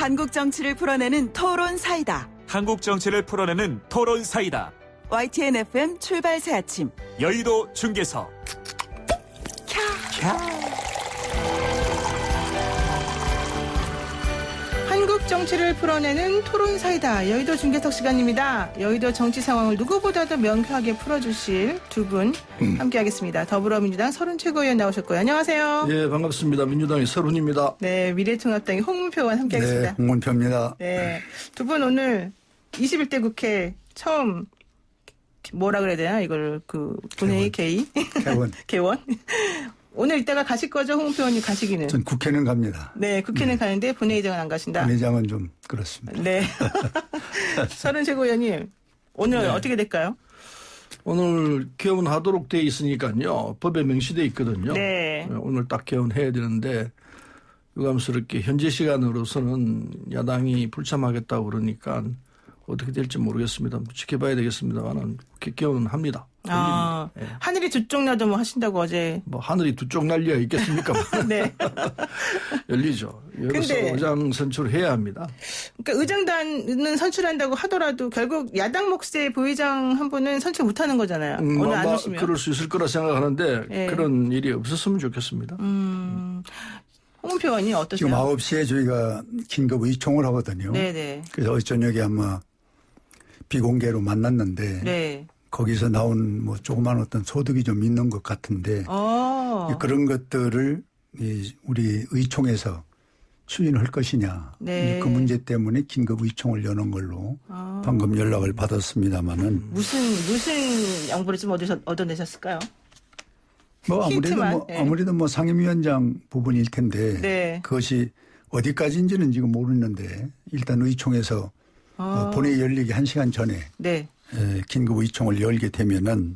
한국 정치를 풀어내는 토론 사이다. 한국 정치를 풀어내는 토론 사이다. YTN FM 출발 새 아침. 여의도 중계석. 한국 정치를 풀어내는 토론 사이다. 여의도 중계석 시간입니다. 여의도 정치 상황을 누구보다도 명쾌하게 풀어주실 두 분 함께하겠습니다. 더불어민주당 서른 최고위원 나오셨고요. 안녕하세요. 예, 반갑습니다. 민주당의 서른입니다. 네, 미래통합당의 홍문표 의원 함께하겠습니다. 네, 홍문표입니다. 네, 두 분 오늘 21대 국회 처음 뭐라 그래야 되나 이걸 본회의 개의 개원. 오늘 이따가 가실 거죠, 홍문표 의원님 가시기는? 전 국회는 갑니다. 네, 국회는 가는데 본회의장은 안 가신다. 본회의장은 좀 그렇습니다. 네. 서른 최고위원님 오늘 네. 어떻게 될까요? 오늘 개원하도록 돼 있으니까요. 법에 명시돼 있거든요. 네. 오늘 딱 개원해야 되는데 유감스럽게 현재 시간으로서는 야당이 불참하겠다고 그러니까 어떻게 될지 모르겠습니다. 지켜봐야 되겠습니다만 개원은 합니다. 아, 네. 하늘이 두 쪽 나도 뭐 하신다고 어제. 뭐 하늘이 두 쪽 날리야 있겠습니까? 네. 열리죠. 여기서 근데 의장 선출해야 합니다. 그러니까 의장단은 선출한다고 하더라도 결국 야당 몫의 부의장 한 분은 선출 못하는 거잖아요. 오늘 안 아마 오시면. 그럴 수 있을 거라 생각하는데 네. 그런 일이 없었으면 좋겠습니다. 홍문표 의원이 어떠세요? 지금 9시에 저희가 긴급 의총을 하거든요. 네네. 그래서 어제 저녁에 아마 비공개로 만났는데 네. 거기서 나온 뭐 조그만 어떤 소득이 좀 있는 것 같은데 그런 것들을 우리 의총에서 추진할 것이냐. 네. 그 문제 때문에 긴급 의총을 여는 걸로 방금 연락을 받았습니다마는 무슨 양보를 좀 얻어내셨을까요? 뭐 힌트만, 아무래도 뭐 상임위원장 부분일 텐데 네. 그것이 어디까지인지는 지금 모르는데 일단 의총에서 본회의 열리기 1시간 전에 네. 긴급 의총을 열게 되면은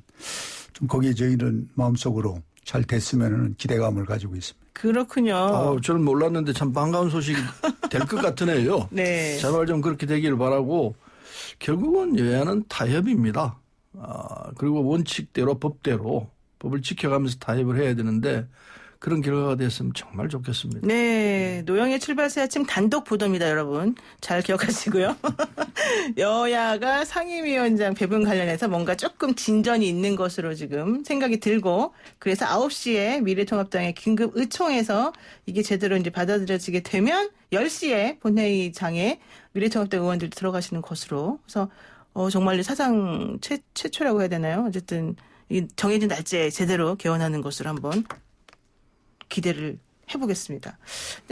좀 거기에 저희는 마음속으로 잘 됐으면은 기대감을 가지고 있습니다. 그렇군요. 저는 몰랐는데 참 반가운 소식이 될 것 같으네요. 네. 제발 좀 그렇게 되기를 바라고 결국은 여야는 타협입니다. 그리고 원칙대로 법대로 법을 지켜가면서 타협을 해야 되는데 그런 결과가 됐으면 정말 좋겠습니다. 네. 노영의 출발새 아침 단독 보도입니다, 여러분. 잘 기억하시고요. 여야가 상임위원장 배분 관련해서 뭔가 조금 진전이 있는 것으로 지금 생각이 들고 그래서 9시에 미래통합당의 긴급 의총에서 이게 제대로 이제 받아들여지게 되면 10시에 본회의장에 미래통합당 의원들 들어가시는 것으로 그래서 정말 사상 최초라고 해야 되나요? 어쨌든 이 정해진 날짜에 제대로 개원하는 것을 한번 기대를 해보겠습니다.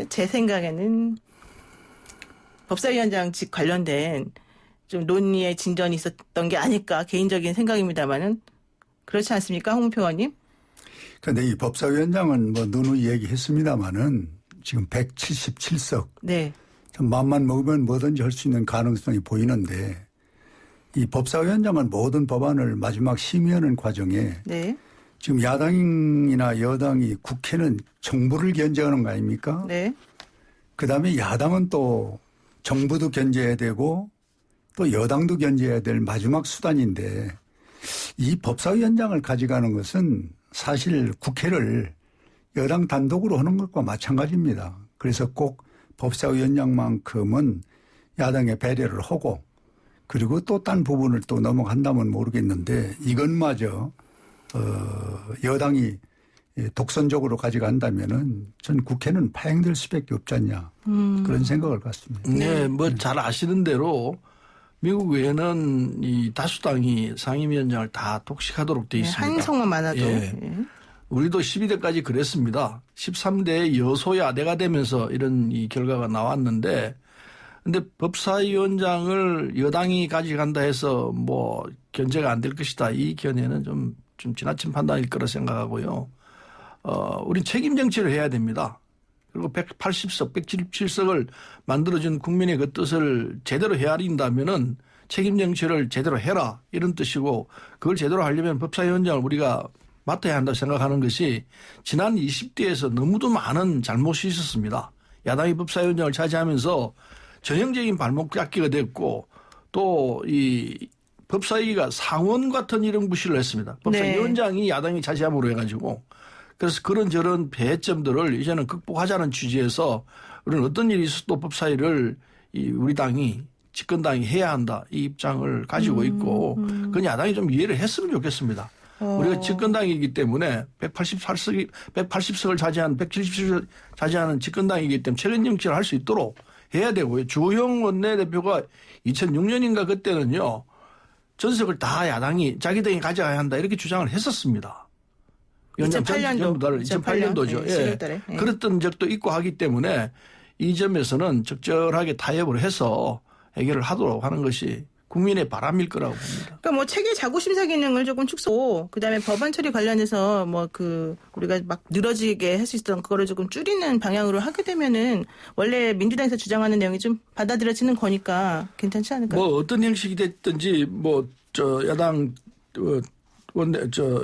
제 생각에는 법사위원장직 관련된 좀 논의의 진전이 있었던 게 아닐까 개인적인 생각입니다만은 그렇지 않습니까, 홍문표 의원님? 그런데 이 법사위원장은 뭐 누누이 얘기했습니다마는 지금 177석. 네. 참 마음만 먹으면 뭐든지 할 수 있는 가능성이 보이는데 이 법사위원장은 모든 법안을 마지막 심의하는 과정에 네. 지금 야당이나 여당이 국회는 정부를 견제하는 거 아닙니까? 네. 그다음에 야당은 또 정부도 견제해야 되고 또 여당도 견제해야 될 마지막 수단인데 이 법사위원장을 가져가는 것은 사실 국회를 여당 단독으로 하는 것과 마찬가지입니다. 그래서 꼭 법사위원장만큼은 야당에 배려를 하고 그리고 또 딴 부분을 또 넘어간다면 모르겠는데 이것마저 여당이 독선적으로 가져간다면은 전 국회는 파행될 수밖에 없지 않냐 그런 생각을 갖습니다. 네, 뭐 잘 아시는 대로 미국 외에는 이 다수당이 상임위원장을 다 독식하도록 돼 있습니다. 한 성만 많아도. 예. 우리도 12대까지 그랬습니다. 13대의 여소야대가 되면서 이런 이 결과가 나왔는데 근데 법사위원장을 여당이 가져간다 해서 뭐 견제가 안 될 것이다. 이 견해는 좀 지나친 판단일 거라 생각하고요. 우린 책임 정치를 해야 됩니다. 그리고 180석, 177석을 만들어준 국민의 그 뜻을 제대로 헤아린다면은 책임 정치를 제대로 해라 이런 뜻이고 그걸 제대로 하려면 법사위원장을 우리가 맡아야 한다고 생각하는 것이 지난 20대에서 너무도 많은 잘못이 있었습니다. 야당이 법사위원장을 차지하면서 전형적인 발목 잡기가 됐고 또 이 법사위가 상원 같은 이런 구실을 했습니다. 법사위원장이 야당이 차지함으로 해가지고 그래서 그런 저런 배점들을 이제는 극복하자는 취지에서 그런 어떤 일이 있어도 법사위를 우리 당이 집권당이 해야 한다 이 입장을 가지고 있고 그건 야당이 좀 이해를 했으면 좋겠습니다. 우리가 집권당이기 때문에 180석을 차지하는 170석을 차지하는 집권당이기 때문에 최근 정치를 할 수 있도록 해야 되고요. 주호영 원내대표가 2006년인가 그때는요. 전석을 다 야당이 자기당이 가져가야 한다 이렇게 주장을 했었습니다. 2008년도죠. 네, 예. 그랬던 적도 있고 하기 때문에 이 점에서는 적절하게 타협을 해서 해결을 하도록 하는 것이 국민의 바람일 거라고 봅니다. 그러니까 뭐 체계 자구 심사 기능을 조금 축소, 그다음에 법안 처리 관련해서 뭐 우리가 막 늘어지게 할 수 있었던 그거를 조금 줄이는 방향으로 하게 되면은 원래 민주당에서 주장하는 내용이 좀 받아들여지는 거니까 괜찮지 않을까요? 뭐 어떤 형식이 됐든지 야당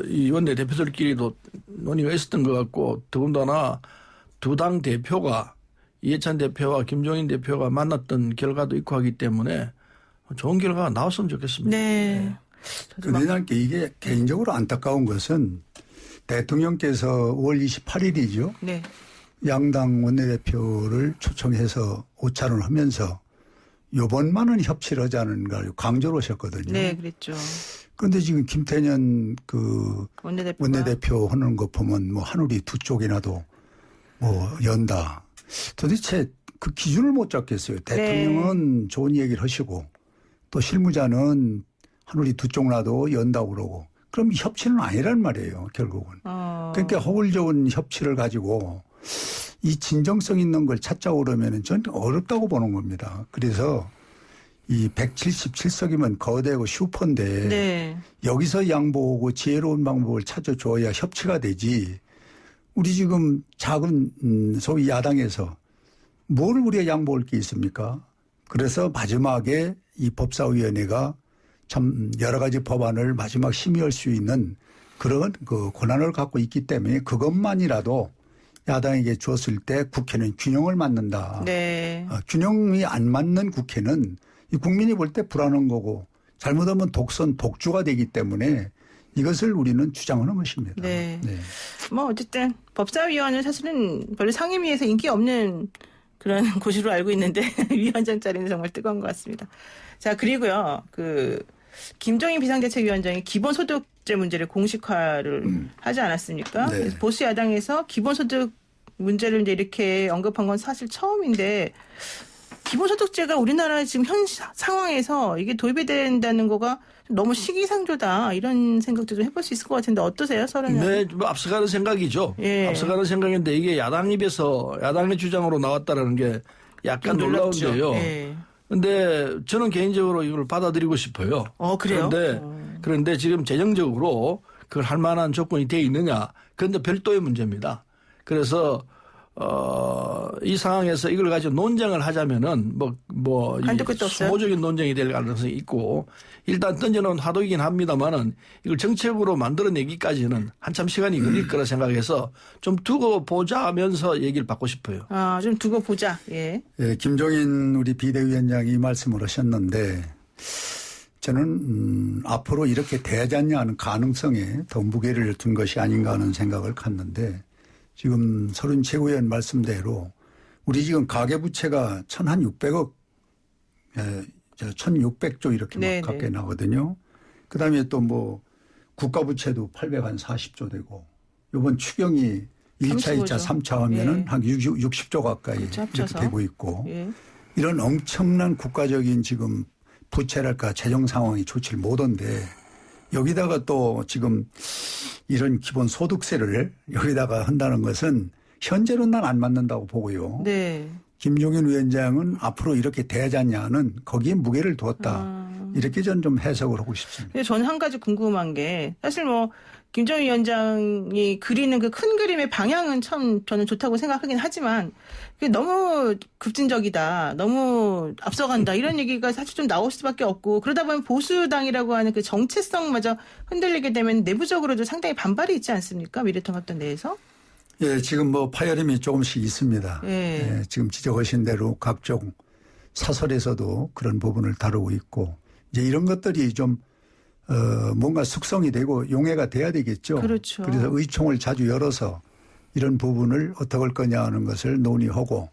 이 원내 대표들끼리도 논의가 있었던 것 같고 더군다나 두 당 대표가 이해찬 대표와 김종인 대표가 만났던 결과도 있고 하기 때문에 좋은 결과가 나왔으면 좋겠습니다. 네. 그런데 난 이게 개인적으로 안타까운 것은 대통령께서 5월 28일이죠. 네. 양당 원내대표를 초청해서 오찬을 하면서 요번만은 협치를 하자는 걸 강조를 하셨거든요. 네, 그랬죠. 그런데 지금 김태년 원내대표 하는 거 보면 뭐 하늘이 두 쪽이나도 뭐 연다. 도대체 그 기준을 못 잡겠어요. 대통령은 네. 좋은 얘기를 하시고 또 실무자는 하늘이 두 쪽 나도 연다고 그러고 그럼 협치는 아니란 말이에요. 결국은. 그러니까 허울 좋은 협치를 가지고 이 진정성 있는 걸 찾자고 그러면 저는 어렵다고 보는 겁니다. 그래서 이 177석이면 거대고 슈퍼인데 네. 여기서 양보하고 지혜로운 방법을 찾아줘야 협치가 되지. 우리 지금 작은 소위 야당에서 뭘 우리가 양보할 게 있습니까? 그래서 마지막에 이 법사위원회가 참 여러 가지 법안을 마지막 심의할 수 있는 그런 그 권한을 갖고 있기 때문에 그것만이라도 야당에게 주었을 때 국회는 균형을 맞는다. 네. 균형이 안 맞는 국회는 이 국민이 볼 때 불안한 거고 잘못하면 독주가 되기 때문에 이것을 우리는 주장하는 것입니다. 네. 네. 뭐 어쨌든 법사위원은 사실은 별로 상임위에서 인기 없는 그런 곳으로 알고 있는데 위원장 자리는 정말 뜨거운 것 같습니다. 자, 그리고요. 김종인 비상대책위원장이 기본소득제 문제를 공식화를 하지 않았습니까? 네. 그래서 보수 야당에서 기본소득 문제를 이제 이렇게 언급한 건 사실 처음인데 기본소득제가 우리나라 지금 현 상황에서 이게 도입이 된다는 거가 너무 시기상조다 이런 생각도 좀 해볼 수 있을 것 같은데 어떠세요, 서른은? 네, 뭐 앞서가는 생각이죠. 예. 앞서가는 생각인데 이게 야당 입에서 야당의 주장으로 나왔다는 게 약간 놀라운데요. 그런데 예. 저는 개인적으로 이걸 받아들이고 싶어요. 그래요? 그런데 지금 재정적으로 그걸 할 만한 조건이 돼 있느냐? 그런데 별도의 문제입니다. 그래서 이 상황에서 이걸 가지고 논쟁을 하자면은 소모적인 논쟁이 될 가능성이 있고 일단 던져놓은 화두이긴 합니다만은 이걸 정책으로 만들어내기까지는 한참 시간이 걸릴 거라 생각해서 좀 두고 보자면서 얘기를 받고 싶어요. 좀 두고 보자. 예. 예, 김종인 우리 비대위원장이 이 말씀을 하셨는데 저는 앞으로 이렇게 되지 않냐 하는 가능성에 더 무게를 둔 것이 아닌가 하는 생각을 갖는데 지금 서른 최고위원 말씀대로 우리 지금 가계부채가 1,600억, 1,600조 이렇게 막 가까이 나거든요. 그 다음에 또 뭐 국가부채도 840조 되고 이번 추경이 1차, 2차, 3차 하면은 한 60조 가까이 이렇게 되고 있고 이런 엄청난 국가적인 지금 부채랄까 재정 상황이 좋지 못한데 여기다가 또 지금 이런 기본 소득세를 여기다가 한다는 것은 현재는 난 안 맞는다고 보고요. 네. 김종인 위원장은 앞으로 이렇게 돼야지 않냐는 거기에 무게를 두었다. 이렇게 저는 좀 해석을 하고 싶습니다. 저는 한 가지 궁금한 게 사실 뭐 김종인 위원장이 그리는 그 큰 그림의 방향은 참 저는 좋다고 생각하긴 하지만 그게 너무 급진적이다. 너무 앞서간다. 이런 얘기가 사실 좀 나올 수밖에 없고 그러다 보면 보수당이라고 하는 그 정체성마저 흔들리게 되면 내부적으로도 상당히 반발이 있지 않습니까? 미래통합당 내에서. 예, 지금 뭐 파열음이 조금씩 있습니다. 예, 지금 지적하신 대로 각종 사설에서도 그런 부분을 다루고 있고 이제 이런 것들이 좀 뭔가 숙성이 되고 용해가 돼야 되겠죠. 그렇죠. 그래서 의총을 자주 열어서 이런 부분을 어떻게 할 거냐 하는 것을 논의하고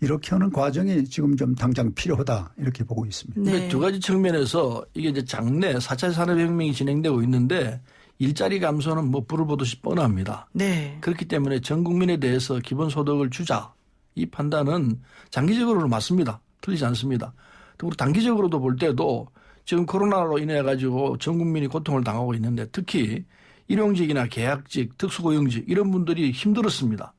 이렇게 하는 과정이 지금 좀 당장 필요하다 이렇게 보고 있습니다. 네. 그러니까 두 가지 측면에서 이게 이제 장래 4차 산업혁명이 진행되고 있는데 일자리 감소는 뭐 불을 보듯이 뻔합니다. 네. 그렇기 때문에 전 국민에 대해서 기본소득을 주자. 이 판단은 장기적으로는 맞습니다. 틀리지 않습니다. 그리고 단기적으로도 볼 때도 지금 코로나로 인해 가지고 전 국민이 고통을 당하고 있는데 특히 일용직이나 계약직, 특수고용직 이런 분들이 힘들었습니다.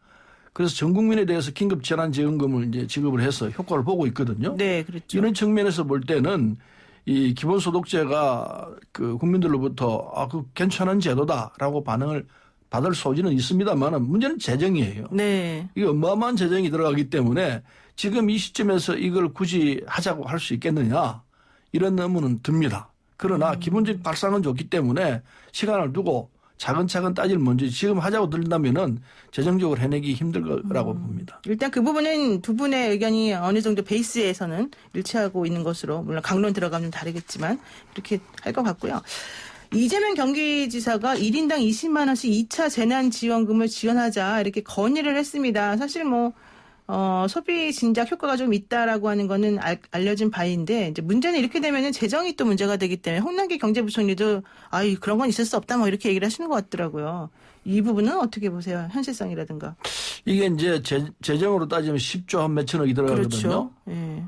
그래서 전 국민에 대해서 긴급 재난지원금을 이제 지급을 해서 효과를 보고 있거든요. 네, 그렇죠. 이런 측면에서 볼 때는 이 기본소득제가 그 국민들로부터 그 괜찮은 제도다라고 반응을 받을 소지는 있습니다만 문제는 재정이에요. 네. 이게 어마어마한 재정이 들어가기 때문에 지금 이 시점에서 이걸 굳이 하자고 할 수 있겠느냐 이런 의문은 듭니다. 그러나 기본적 발상은 좋기 때문에 시간을 두고 차근차근 따질 문제 지금 하자고 들린다면은 재정적으로 해내기 힘들 거라고 봅니다. 일단 그 부분은 두 분의 의견이 어느 정도 베이스에서는 일치하고 있는 것으로 물론 강론 들어가면 좀 다르겠지만 이렇게 할 것 같고요. 이재명 경기지사가 1인당 20만 원씩 2차 재난지원금을 지원하자 이렇게 건의를 했습니다. 사실 뭐 소비 진작 효과가 좀 있다라고 하는 거는 알려진 바인데 이제 문제는 이렇게 되면은 재정이 또 문제가 되기 때문에 홍남기 경제부총리도 그런 건 있을 수 없다 뭐 이렇게 얘기를 하시는 것 같더라고요. 이 부분은 어떻게 보세요? 현실성이라든가. 이게 이제 재정으로 따지면 10조 한 몇천억이 들어가거든요. 그렇죠. 예.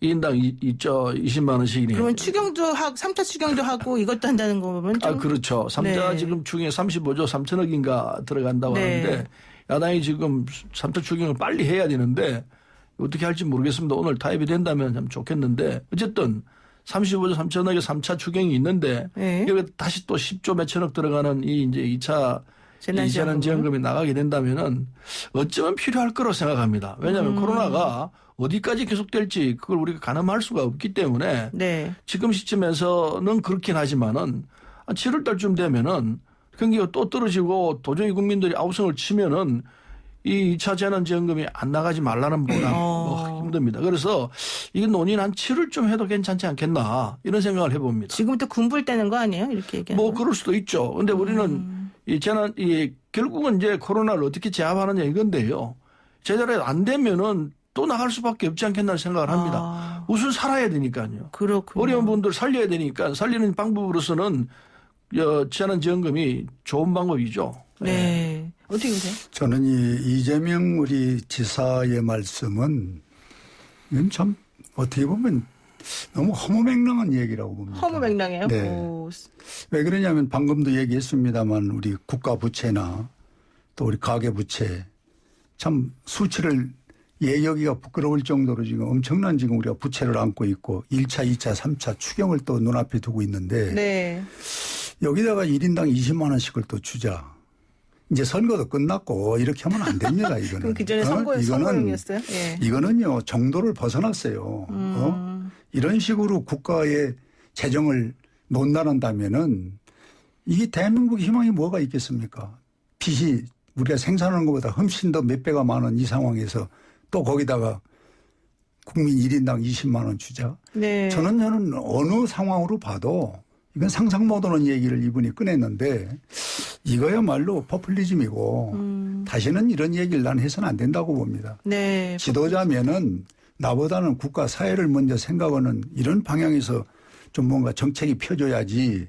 1인당 20만 원씩이네요. 그러면 추경도 하고 3차 추경도 하고 이것도 한다는 거 보면 좀 그렇죠. 3차 네. 지금 추경에 35조 3천억인가 들어간다고 네. 하는데 야당이 지금 3차 추경을 빨리 해야 되는데 어떻게 할지 모르겠습니다. 오늘 타입이 된다면 참 좋겠는데 어쨌든 35조 3천억의 3차 추경이 있는데 네. 여기 다시 또 10조 몇천억 들어가는 이 이제 2차 재난지원금이 나가게 된다면은 어쩌면 필요할 거로 생각합니다. 왜냐하면 코로나가 어디까지 계속될지 그걸 우리가 가늠할 수가 없기 때문에 네. 지금 시점에서는 그렇긴 하지만은 7월 달쯤 되면은 경기가 또 떨어지고 도저히 국민들이 아우성을 치면은 이 2차 재난지원금이 안 나가지 말라는 보다 힘듭니다. 그래서 이게 논의는 한 7월쯤 해도 괜찮지 않겠나 이런 생각을 해봅니다. 지금부터 군불대는 거 아니에요? 이렇게 얘기하면. 뭐 그럴 수도 있죠. 근데 우리는 결국은 이제 코로나를 어떻게 제압하느냐 이건데요. 제대로 안 되면은 또 나갈 수밖에 없지 않겠나 생각을 합니다. 우선 살아야 되니까요. 그렇군요. 어려운 분들 살려야 되니까 살리는 방법으로서는 재난지원금이 좋은 방법이죠. 네. 어떻게 보세요? 저는 이재명 우리 지사의 말씀은 이건 참 어떻게 보면 너무 허무맹랑한 얘기라고 봅니다. 허무맹랑해요? 네. 왜 그러냐면 방금도 얘기했습니다만 우리 국가 부채나 또 우리 가계 부채 참 수치를 예여기가 부끄러울 정도로 지금 엄청난 지금 우리가 부채를 안고 있고 1차, 2차, 3차 추경을 또 눈앞에 두고 있는데 네. 여기다가 1인당 20만 원씩을 또 주자. 이제 선거도 끝났고 이렇게 하면 안 됩니다. 이거는. 그럼 그전에 선거용이었어요? 예. 이거는요 정도를 벗어났어요. 이런 식으로 국가의 재정을 논단한다면은 이게 대한민국의 희망이 뭐가 있겠습니까? 빚이 우리가 생산하는 것보다 훨씬 더 몇 배가 많은 이 상황에서 또 거기다가 국민 1인당 20만 원 주자. 네. 저는 어느 상황으로 봐도 이건 상상 못하는 얘기를 이분이 꺼냈는데 이거야말로 포퓰리즘이고 다시는 이런 얘기를 난 해서는 안 된다고 봅니다. 네. 지도자면은 나보다는 국가 사회를 먼저 생각하는 이런 방향에서 좀 뭔가 정책이 펴줘야지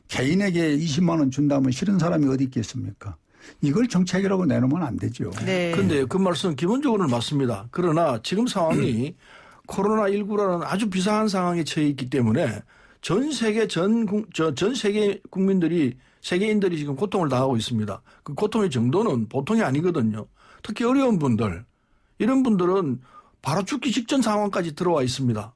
개인에게 20만 원 준다면 싫은 사람이 어디 있겠습니까? 이걸 정책이라고 내놓으면 안 되죠. 네. 그런데 그 말씀은 기본적으로는 맞습니다. 그러나 지금 상황이 코로나19라는 아주 비상한 상황에 처해 있기 때문에 전 세계 국민들이 세계인들이 지금 고통을 당하고 있습니다. 그 고통의 정도는 보통이 아니거든요. 특히 어려운 분들 이런 분들은 바로 죽기 직전 상황까지 들어와 있습니다.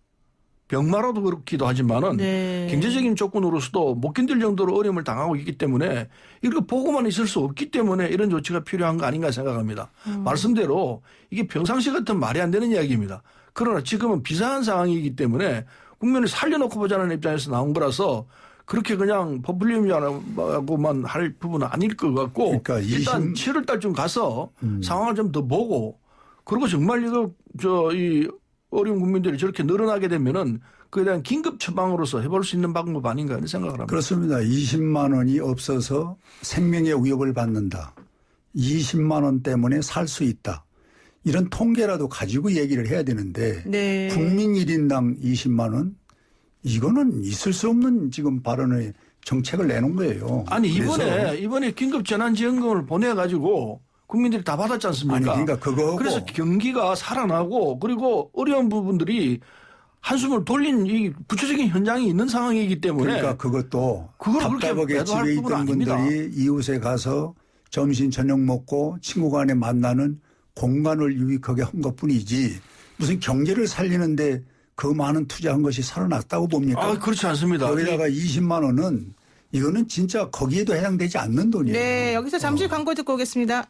병마로도 그렇기도 하지만은 네. 경제적인 조건으로서도 못 견딜 정도로 어려움을 당하고 있기 때문에 이렇게 보고만 있을 수 없기 때문에 이런 조치가 필요한 거 아닌가 생각합니다. 말씀대로 이게 평상시 같은 말이 안 되는 이야기입니다. 그러나 지금은 비상한 상황이기 때문에 국민을 살려놓고 보자는 입장에서 나온 거라서 그렇게 그냥 포퓰리즘이라고만 할 부분은 아닐 것 같고 그러니까 일단 7월 달쯤 가서 상황을 좀 더 보고 그리고 정말 이 어려운 국민들이 저렇게 늘어나게 되면은 그에 대한 긴급 처방으로서 해볼 수 있는 방법 아닌가 하는 생각을 합니다. 그렇습니다. 20만 원이 없어서 생명의 위협을 받는다. 20만 원 때문에 살 수 있다. 이런 통계라도 가지고 얘기를 해야 되는데 네. 국민 1인당 20만 원 이거는 있을 수 없는 지금 발언의 정책을 내놓은 거예요. 아니 그래서 이번에 긴급 재난지원금을 보내가지고 국민들이 다 받았지 않습니까? 아니 그러니까 그거하고 그래서 경기가 살아나고 그리고 어려운 부분들이 한숨을 돌린 이 구체적인 현장이 있는 상황이기 때문에 그러니까 그것도 그걸 그렇게 답답하게 매도할 집에 부분은 있던 아닙니다. 분들이 이웃에 가서 점심 저녁 먹고 친구 간에 만나는 공간을 유익하게 한 것뿐이지 무슨 경제를 살리는데 그 많은 투자한 것이 살아났다고 봅니까? 아, 그렇지 않습니다. 거기다가 20만 원은 이거는 진짜 거기에도 해당되지 않는 돈이에요. 네, 여기서 잠시 광고 듣고 오겠습니다.